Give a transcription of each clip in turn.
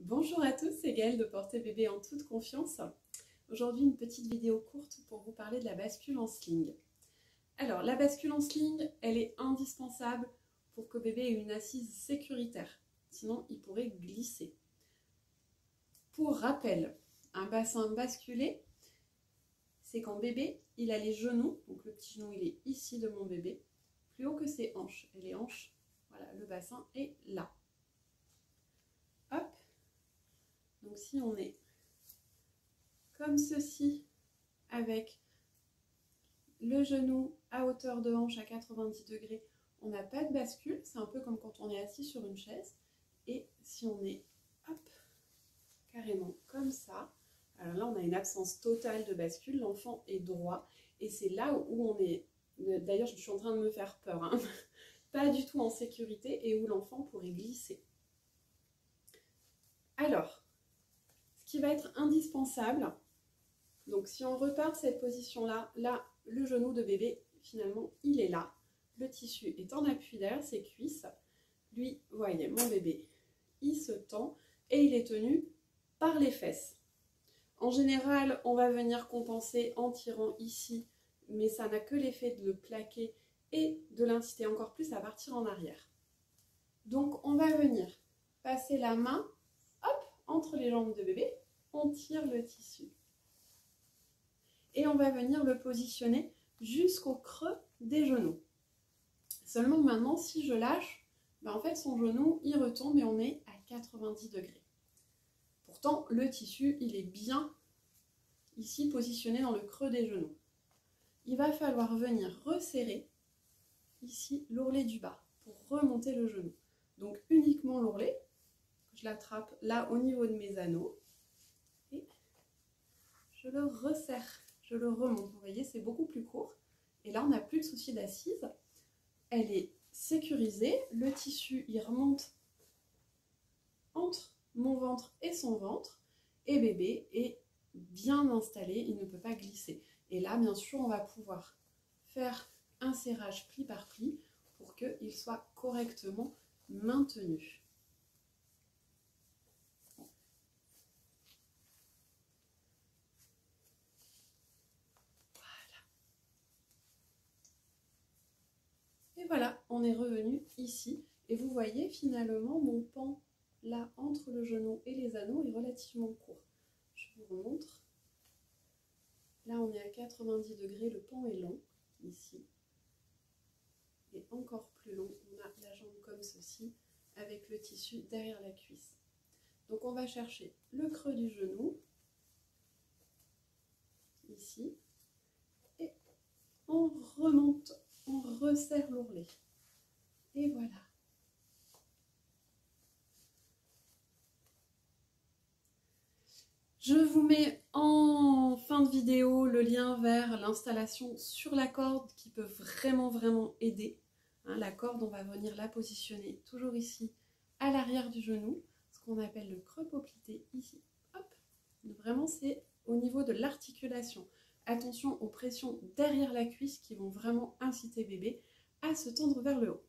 Bonjour à tous, c'est Gaëlle de Porter Bébé en toute confiance. Aujourd'hui, une petite vidéo courte pour vous parler de la bascule en sling. Alors, la bascule en sling, elle est indispensable pour que bébé ait une assise sécuritaire. Sinon, il pourrait glisser. Pour rappel, un bassin basculé, c'est quand bébé, il a les genoux, donc le petit genou, il est ici de mon bébé, plus haut que ses hanches. Et les hanches, voilà, le bassin est là. Hop. Donc si on est comme ceci, avec le genou à hauteur de hanche à 90 degrés, on n'a pas de bascule. C'est un peu comme quand on est assis sur une chaise. Et si on est hop, carrément comme ça, alors là on a une absence totale de bascule, l'enfant est droit. Et c'est là où on est, d'ailleurs je suis en train de me faire peur, hein, pas du tout en sécurité et où l'enfant pourrait glisser. Alors, ce qui va être indispensable, donc si on repart de cette position-là, là, le genou de bébé, finalement, il est là. Le tissu est en appui derrière ses cuisses. Lui, voyez, mon bébé, il se tend et il est tenu par les fesses. En général, on va venir compenser en tirant ici, mais ça n'a que l'effet de le plaquer et de l'inciter encore plus à partir en arrière. Donc, on va venir passer la main, hop, entre les jambes de bébé, on tire le tissu. Et on va venir le positionner jusqu'au creux des genoux. Seulement maintenant, si je lâche, en fait son genou, il retombe et on est à 90 degrés. Pourtant, le tissu, il est bien ici positionné dans le creux des genoux. Il va falloir venir resserrer ici l'ourlet du bas pour remonter le genou. Donc uniquement l'ourlet, je l'attrape là au niveau de mes anneaux et je le resserre. Je le remonte, vous voyez, c'est beaucoup plus court. Et là, on n'a plus de souci d'assise. Elle est sécurisée. Le tissu, il remonte entre mon ventre et son ventre. Et bébé est bien installé, il ne peut pas glisser. Et là, bien sûr, on va pouvoir faire un serrage pli par pli pour qu'il soit correctement maintenu. Et voilà, on est revenu ici. Et vous voyez, finalement, mon pan, là, entre le genou et les anneaux, est relativement court. Je vous remontre. Là, on est à 90 degrés, le pan est long, ici. Et encore plus long, on a la jambe comme ceci, avec le tissu derrière la cuisse. Donc, on va chercher le creux du genou, ici. Et on remonte. On resserre l'ourlet. Et voilà. Je vous mets en fin de vidéo le lien vers l'installation sur la corde qui peut vraiment aider. Hein, la corde, on va venir la positionner toujours ici, à l'arrière du genou, ce qu'on appelle le creux poplité, ici. Hop. Donc vraiment, c'est au niveau de l'articulation. Attention aux pressions derrière la cuisse qui vont vraiment inciter bébé à se tendre vers le haut.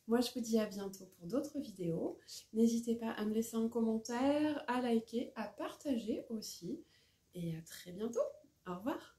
Moi, je vous dis à bientôt pour d'autres vidéos. N'hésitez pas à me laisser un commentaire, à liker, à partager aussi. Et à très bientôt. Au revoir.